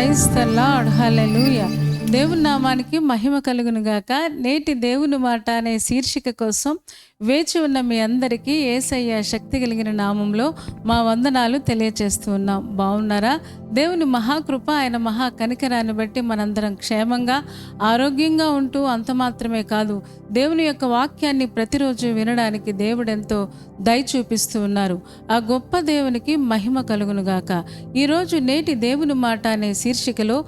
Praise the lord, హల్లెలూయా. దేవుని నామానికి మహిమ కలుగును గాక. నేటి దేవుని మాట అనే శీర్షిక కోసం వేచి ఉన్న మీ అందరికీ యేసయ్య శక్తి కలిగిన నామంలో మా వందనాలు తెలియచేస్తూ ఉన్నాం. బాగున్నారా? దేవుని మహాకృప, ఆయన మహా కనికరాన్ని బట్టి మనందరం క్షేమంగా ఆరోగ్యంగా ఉంటూ అంత మాత్రమే కాదు, దేవుని యొక్క వాక్యాన్ని ప్రతిరోజు వినడానికి దేవుడు ఎంతో దయ చూపిస్తూ ఉన్నారు. ఆ గొప్ప దేవునికి మహిమ కలుగును గాక. ఈరోజు నేటి దేవుని మాట అనే శీర్షికలో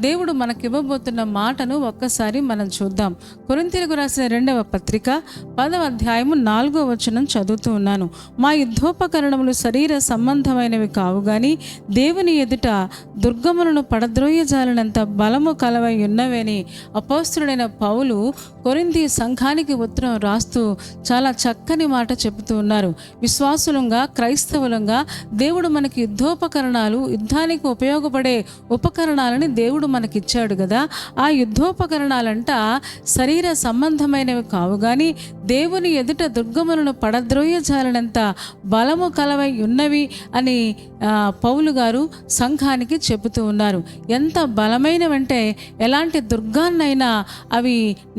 దేవుడు మనకివ్వబోతున్న మాటను ఒక్కసారి మనం చూద్దాం. కొరింథీయులకు రాసిన 2వ పత్రిక 10వ అధ్యాయము 4వ వచనం చదువుతూ ఉన్నాను. మా యుద్ధోపకరణములు శరీర సంబంధమైనవి కావు గాని దేవుని ఎదుట దుర్గములను పడద్రోయజాలనంత బలము కలవై ఉన్నవని అపోస్తలుడైన పౌలు కొరింథీ సంఘానికి ఉత్తరం రాస్తూ చాలా చక్కని మాట చెబుతూ ఉన్నారు. విశ్వాసులంగా, క్రైస్తవులంగా దేవుడు మనకి యుద్ధోపకరణాలు, యుద్ధానికి ఉపయోగపడే ఉపకరణాలని దేవుడు మనకిచ్చాడు కదా. ఆ యుద్ధోపకరణాలంట శరీర సంబంధమైనవి కావు కానీ దేవుని ఎదుట దుర్గములను పడద్రోయజాలనంత బలము కలవై ఉన్నవి అని పౌలు గారు సంఘానికి చెబుతూ ఉన్నారు. ఎంత బలమైనవంటే ఎలాంటి దుర్గాన్నైనా అవి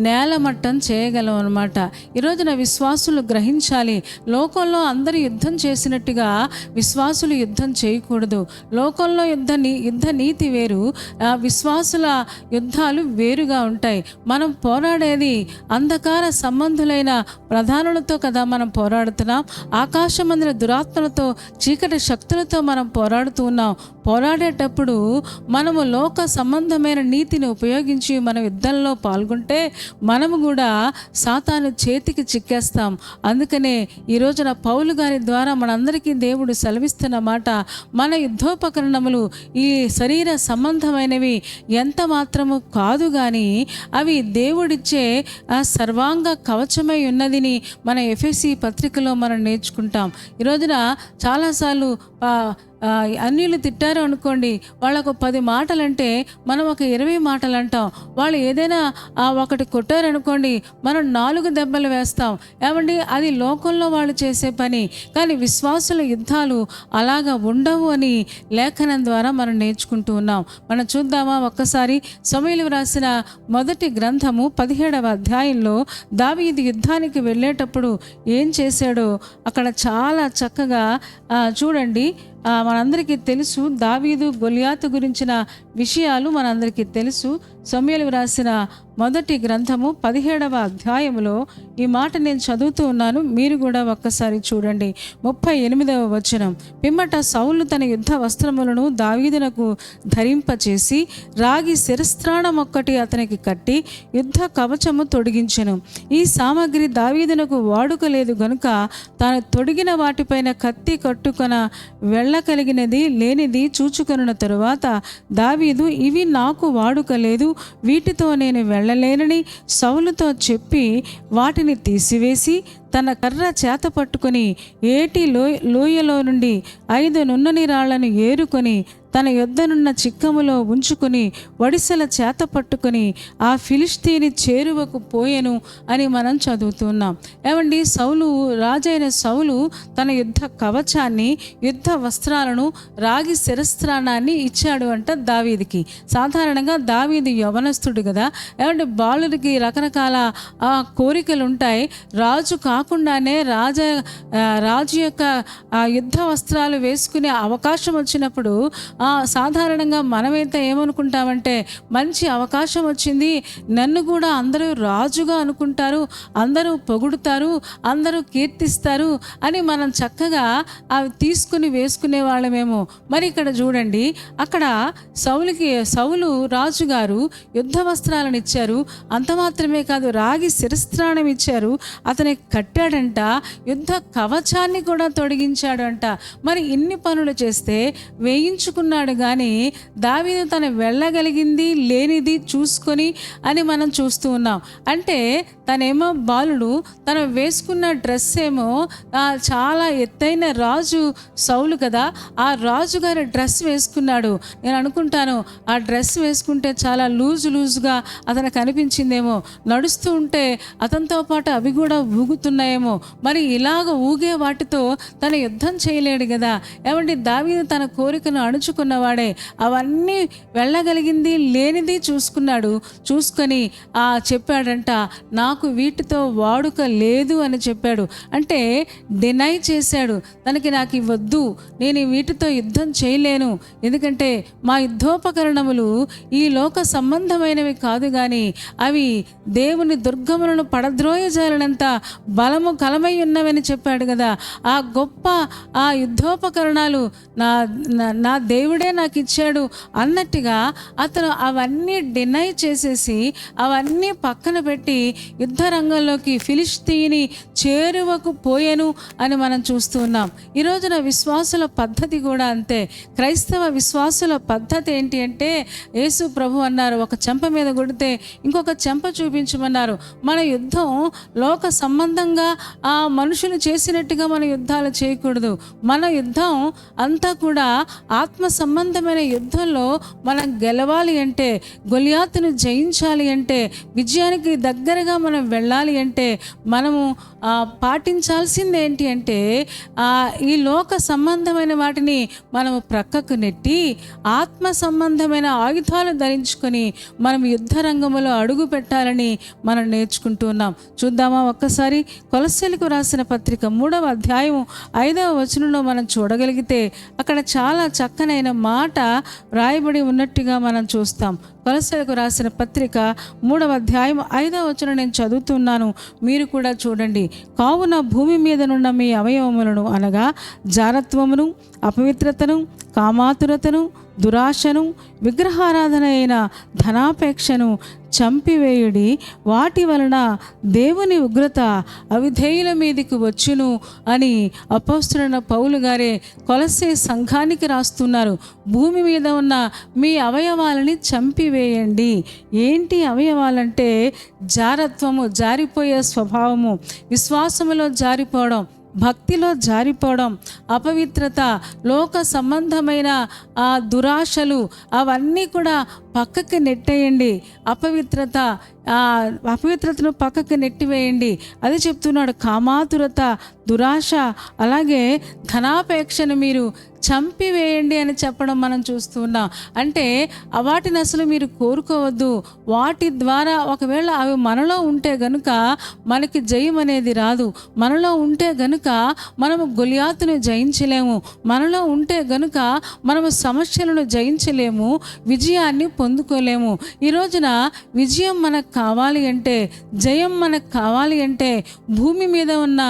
నేలమట్టం చేయగలం అన్నమాట. ఈరోజున విశ్వాసులు గ్రహించాలి, లోకంలో అందరూ యుద్ధం చేసినట్టుగా విశ్వాసులు యుద్ధం చేయకూడదు. లోకంలో యుద్ధ నీతి వేరు, విశ్వాసుల యుద్ధాలు వేరుగా ఉంటాయి. మనం పోరాడేది అంధకార సంబంధులైన ప్రధానులతో కదా మనం పోరాడుతున్నాం. ఆకాశమందుల దురాత్మలతో, చీకటి శక్తులతో మనం పోరాడుతూ ఉన్నాం. పోరాడేటప్పుడు మనము లోక సంబంధమైన నీతిని ఉపయోగించి మనం యుద్ధంలో పాల్గొంటే మనము కూడా సాతాను చేతికి చిక్కేస్తాం. అందుకనే ఈ రోజున పౌలు గారి ద్వారా మనందరికీ దేవుడు సెలవిస్తున్న మాట, మన యుద్ధోపకరణములు ఈ శరీర సంబంధమైనవి ఎంత మాత్రము కాదు కానీ అవి దేవుడిచ్చే సర్వాంగ కవచమై ఉన్నదిని మన ఎఫెసీ పత్రికలో మనం నేర్చుకుంటాం. ఈ రోజున చాలాసార్లు అన్యులు తిట్టారు అనుకోండి, వాళ్ళకు 10 మాటలంటే మనం ఒక 20 మాటలు అంటాం. వాళ్ళు ఏదైనా ఒకటి కొట్టారనుకోండి, మనం 4 దెబ్బలు వేస్తాం. ఏమండి, అది లోకంలో వాళ్ళు చేసే పని. కానీ విశ్వాసుల యుద్ధాలు అలాగా ఉండవు అని లేఖనం ద్వారా మనం నేర్చుకుంటూ ఉన్నాం. మనం చూద్దామా ఒక్కసారి? సమూయేలు రాసిన మొదటి గ్రంథము 17వ అధ్యాయంలో దావీదు యుద్ధానికి వెళ్ళేటప్పుడు ఏం చేశాడో అక్కడ చాలా చక్కగా చూడండి. మనందరికీ తెలుసు, దావీదు గొలియాతు గురించిన విషయాలు మనందరికీ తెలుసు. సమూయేలు రాసిన మొదటి గ్రంథము 17వ అధ్యాయములో ఈ మాట నేను చదువుతూ ఉన్నాను, మీరు కూడా ఒక్కసారి చూడండి. 38వ వచనం. పిమ్మట సౌలు తన యుద్ధ వస్త్రములను దావీదునకు ధరింపచేసి రాగి శిరస్త్రాణం ఒక్కటి అతనికి కట్టి యుద్ధ కవచము తొడిగించెను. ఈ సామగ్రి దావీదునకు వాడుకలేదు గనుక తాను తొడిగిన వాటిపైన కత్తి కట్టుకొన వెళ్ళకలిగినది లేనిది చూచుకొనిన తరువాత దావీదు, ఇవి నాకు వాడుకలేదు, వీటితో నేను వెళ్ళలేనని సౌలుతో చెప్పి వాటిని తీసివేసి తన కర్ర చేత పట్టుకొని ఏటి లోయలో నుండి 5 నున్నని రాళ్లను ఏరుకొని తన యొద్దనున్న చిక్కములో ఉంచుకొని వడిసెల చేత పట్టుకొని ఆ ఫిలిష్తీని చేరువకు పోయెను అని మనం చదువుతున్నాం. ఏమండి, రాజైన సౌలు తన యుద్ధ కవచాన్ని, యుద్ధ వస్త్రాలను, రాగి శిరస్త్రాణాన్ని ఇచ్చాడు అంట దావీదుకి. సాధారణంగా దావీదు యవనస్తుడు కదా. ఏమంటే బాలుడికి రకరకాల కోరికలు ఉంటాయి. రాజు కాకుండానే రాజు యొక్క యుద్ధ వస్త్రాలు వేసుకునే అవకాశం వచ్చినప్పుడు సాధారణంగా మనమైతే ఏమనుకుంటామంటే, మంచి అవకాశం వచ్చింది, నన్ను కూడా అందరూ రాజుగా అనుకుంటారు, అందరూ పొగుడుతారు, అందరూ కీర్తిస్తారు అని మనం చక్కగా అవి తీసుకుని వేసుకునే వాళ్ళమేమో. మరి ఇక్కడ చూడండి, అక్కడ సౌలు రాజుగారు యుద్ధ వస్త్రాలను ఇచ్చారు. అంత మాత్రమే కాదు, రాగి శిరస్త్రాణం ఇచ్చారు, అతనికి కట్టాడంట, యుద్ధ కవచాన్ని కూడా తొడిగించాడు అంట. మరి ఇన్ని పనులు చేస్తే వేయించుకున్నాడు కానీ దావీదు తను వెళ్ళగలిగింది లేనిది చూసుకొని అని మనం చూస్తూ ఉన్నాం. అంటే తనేమో బాలుడు, తను వేసుకున్న డ్రెస్ ఏమో చాలా ఎత్తైన రాజు సౌలు కదా, ఆ రాజుగారి డ్రెస్ వేసుకున్నాడు. నేను అనుకుంటాను ఆ డ్రెస్ వేసుకుంటే చాలా లూజుగా అతనికి అనిపించిందేమో. నడుస్తూ ఉంటే అతనితో పాటు అవి కూడా ఊగుతున్నాయి. ఊగుతున్నాయేమో, మరి ఇలాగ ఊగే వాటితో తన యుద్ధం చేయలేడు కదా. ఏమంటే దావీదు తన కోరికను అణుచుకున్నవాడే, అవన్నీ వెళ్ళగలిగింది లేనిది చూసుకున్నాడు. చూసుకొని చెప్పాడంట, నాకు వీటితో వాడుక లేదు అని చెప్పాడు. అంటే డినై చేశాడు, నాకు ఇవ్వద్దు, నేను వీటితో యుద్ధం చేయలేను, ఎందుకంటే మా యుద్ధోపకరణములు ఈ లోక సంబంధమైనవి కాదు, కానీ అవి దేవుని దుర్గములను పడద్రోయజాలనంత బలము కలమై ఉన్నవని చెప్పాడు కదా. ఆ గొప్ప యుద్ధోపకరణాలు నా దేవుడే నాకు ఇచ్చాడు అన్నట్టుగా అతను అవన్నీ డినై చేసేసి అవన్నీ పక్కన పెట్టి యుద్ధ రంగంలోకి ఫిలిష్తీని చేరువకు పోయెను అని మనం చూస్తూ ఉన్నాం. ఈ రోజున విశ్వాసుల పద్ధతి కూడా అంతే. క్రైస్తవ విశ్వాసుల పద్ధతి ఏంటి అంటే, యేసు ప్రభు అన్నారు, ఒక చెంప మీద కొడితే ఇంకొక చెంప చూపించమన్నారు. మన యుద్ధం లోక సంబంధంగా మనుషులు చేసినట్టుగా మన యుద్ధాలు చేయకూడదు. మన యుద్ధం అంతా కూడా ఆత్మ సంబంధమైన యుద్ధంలో మనం గెలవాలి అంటే, గొలియాతును జయించాలి అంటే, విజయానికి దగ్గరగా మనం వెళ్ళాలి అంటే మనము పాటించాల్సింది ఏంటి అంటే, ఈ లోక సంబంధమైన వాటిని మనము ప్రక్కకు నెట్టి ఆత్మ సంబంధమైన ఆయుధాలు ధరించుకొని మనం యుద్ధ రంగంలో అడుగు పెట్టాలని మనం నేర్చుకుంటూ ఉన్నాం. చూద్దామా ఒక్కసారి కొలస్సీలకు రాసిన పత్రిక 3వ అధ్యాయం 5వ వచనంలో మనం చూడగలిగితే అక్కడ చాలా చక్కనైన మాట రాయబడి ఉన్నట్టుగా మనం చూస్తాం. కొలస్సీలకు రాసిన పత్రిక 3వ అధ్యాయం 5వ వచనం నేను చదువుతున్నాను, మీరు కూడా చూడండి. కావున భూమి మీదనున్న మీ అవయవములను అనగా జారత్వమును, అపవిత్రతను, కామాతురతను, దురాశను, విగ్రహారాధన అయిన ధనాపేక్షను చంపివేయుడి. వాటి వలన దేవుని ఉగ్రత అవిధేయుల మీదకి వచ్చును అని అపోస్తలుడైన పౌలు గారే కొలస్సే సంఘానికి రాస్తున్నారు. భూమి మీద ఉన్న మీ అవయవాలని చంపివేయండి. ఏంటి అవయవాలంటే జారత్వము, జారిపోయే స్వభావము, విశ్వాసములో జారిపోవడం, భక్తిలో జారిపోవడం, అపవిత్రత, లోక సంబంధమైన దురాశలు అవన్నీ కూడా పక్కకి నెట్టేయండి. అపవిత్రతను పక్కకి నెట్టివేయండి. అది చెప్తున్నాడు. కామాతురత, దురాశ, అలాగే ధనాపేక్షను మీరు చంపివేయండి అని చెప్పడం మనం చూస్తున్నాం. అంటే వాటిని అసలు మీరు కోరుకోవద్దు. వాటి ద్వారా ఒకవేళ అవి మనలో ఉంటే గనుక మనకి జయం అనేది రాదు. మనలో ఉంటే గనుక మనము గొలియాతును జయించలేము. మనలో ఉంటే గనుక మనము సమస్యలను జయించలేము, విజయాన్ని పొందుకోలేము. ఈ రోజున విజయం మనకు కావాలి అంటే, జయం మనకు కావాలి అంటే భూమి మీద ఉన్న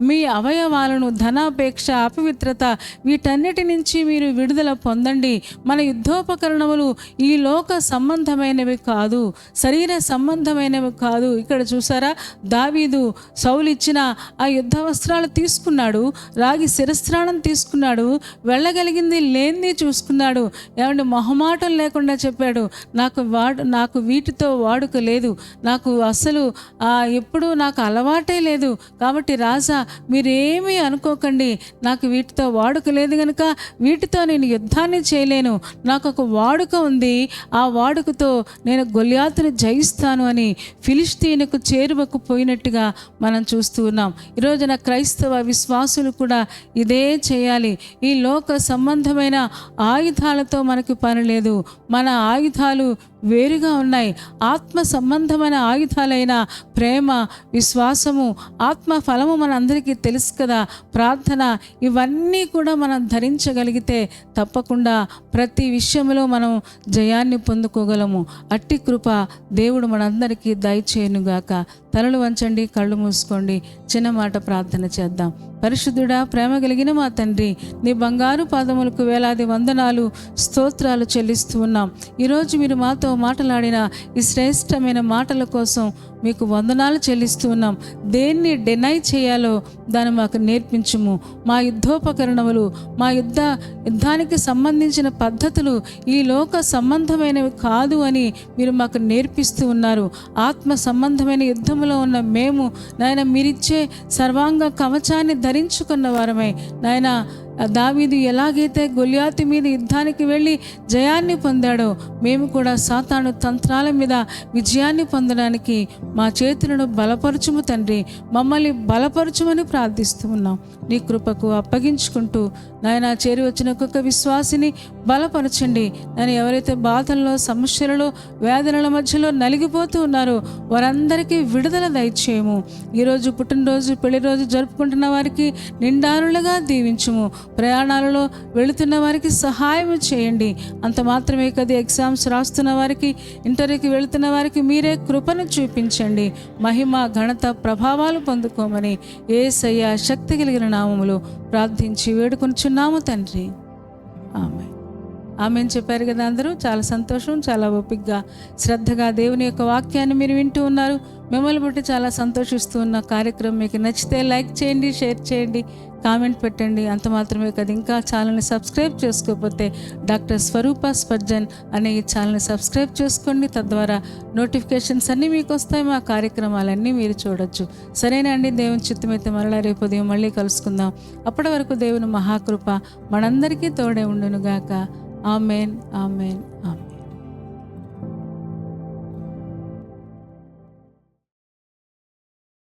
మీ అవయవాలను, ధనాపేక్ష, అపవిత్రత, వీటన్నిటి నుంచి మీరు విడుదల పొందండి. మన యుద్ధోపకరణములు ఈ లోక సంబంధమైనవి కాదు, శరీర సంబంధమైనవి కాదు. ఇక్కడ చూసారా, దావీదు సౌలు ఇచ్చిన ఆ యుద్ధ వస్త్రాలు తీసుకున్నాడు, రాగి శిరస్త్రాణం తీసుకున్నాడు, వెళ్ళగలిగింది లేనిది చూసుకున్నాడు. ఏమంటే మొహమాటం లేకుండా చెప్పాడు, నాకు వీటితో వాడుక లేదు, నాకు అసలు ఎప్పుడూ నాకు అలవాటే లేదు, కాబట్టి రాజా మీరేమీ అనుకోకండి, నాకు వీటితో వాడుక లేదు కనుక వీటితో నేను యుద్ధాన్ని చేయలేను, నాకు ఒక వాడుక ఉంది, ఆ వాడుకతో నేను గొలియాతును జయిస్తాను అని ఫిలిష్తీనుకు చేరువకు పోయినట్టుగా మనం చూస్తూ ఉన్నాం. ఈరోజున క్రైస్తవ విశ్వాసులు కూడా ఇదే చేయాలి. ఈ లోక సంబంధమైన ఆయుధాలతో మనకు పని లేదు. మన ఆయుధాలు వేరుగా ఉన్నాయి. ఆత్మ సంబంధమైన ఆయుధాలైన ప్రేమ, విశ్వాసము, ఆత్మ ఫలము మన అందరికీ తెలుసు కదా, ప్రార్థన, ఇవన్నీ కూడా మనం ధరించగలిగితే తప్పకుండా ప్రతి విషయంలో మనం జయాన్ని పొందుకోగలము. అట్టి కృప దేవుడు మనందరికీ దయచేయునుగాక. తలలు వంచండి, కళ్ళు మూసుకోండి, చిన్న మాట ప్రార్థన చేద్దాం. పరిశుద్ధుడా, ప్రేమ కలిగిన మా తండ్రి, నీ బంగారు పాదములకు వేలాది వందనాలు, స్తోత్రాలు చెల్లిస్తూ ఉన్నాం. ఈరోజు మీరు మాతో మాట్లాడిన ఈ శ్రేష్టమైన మాటల కోసం మీకు వందనాలు చెల్లిస్తూ ఉన్నాం. దేన్ని డినై చేయాలో దాన్ని మాకు నేర్పించుము. మా యుద్ధోపకరణములు, మా యుద్ధానికి సంబంధించిన పద్ధతులు ఈ లోక సంబంధమైనవి కాదు అని మీరు మాకు నేర్పిస్తూ ఉన్నారు. ఆత్మ సంబంధమైన యుద్ధములో ఉన్న మేము నాయన మీరిచ్చే సర్వాంగ కవచాన్ని ధరించుకున్న వారమై నాయన దావీదు ఎలాగైతే గొలియాతు మీద యుద్ధానికి వెళ్ళి జయాన్ని పొందాడో మేము కూడా సాతాను తంత్రాల మీద విజయాన్ని పొందడానికి మా చేతులను బలపరచుము తండ్రి. మమ్మల్ని బలపరచుమని ప్రార్థిస్తూ ఉన్నాం. నీ కృపకు అప్పగించుకుంటూ నాయన చేరి వచ్చిన ఒక్కొక్క విశ్వాసిని బలపరచండి. నేను ఎవరైతే బాధల్లో, సమస్యలలో, వేదనల మధ్యలో నలిగిపోతూ ఉన్నారో వారందరికీ విడుదల దయచేయము. ఈరోజు పుట్టినరోజు, పెళ్లి రోజు జరుపుకుంటున్న వారికి నిండారులుగా దీవించుము. ప్రయాణాలలో వెళుతున్న వారికి సహాయం చేయండి. అంత మాత్రమే కదా, ఎగ్జామ్స్ రాస్తున్న వారికి, ఇంటర్వ్యూకి వెళుతున్న వారికి మీరే కృపను చూపించండి. మహిమ, ఘనత, ప్రభావాలు పొందుకోమని యేసయ్య శక్తి కలిగిన నామములో ప్రార్థించి వేడుకొనుచున్నాము తండ్రి. ఆమేన్. ఆమెన్ చెప్పారు కదా అందరూ. చాలా సంతోషం. చాలా ఓపికగా, శ్రద్ధగా దేవుని యొక్క వాక్యాన్ని మీరు వింటూ ఉన్నారు. మిమ్మల్ని బట్టి చాలా సంతోషిస్తూ ఉన్న కార్యక్రమం మీకు నచ్చితే లైక్ చేయండి, షేర్ చేయండి, కామెంట్ పెట్టండి. అంత మాత్రమే కదా, ఇంకా ఛానల్ని సబ్స్క్రైబ్ చేసుకోకపోతే డాక్టర్ స్వరూప స్పర్జన్ అనే ఈ ఛానల్ని సబ్స్క్రైబ్ చేసుకోండి. తద్వారా నోటిఫికేషన్స్ అన్నీ మీకు వస్తాయి. మా కార్యక్రమాలన్నీ మీరు చూడొచ్చు. సరేనా అండి? దేవుని చిత్తమైతే మరలా రేపు ఉదయం మళ్ళీ కలుసుకుందాం. అప్పటి వరకు దేవుని మహాకృప మనందరికీ తోడే ఉండునుగాక. Amen, amen, amen.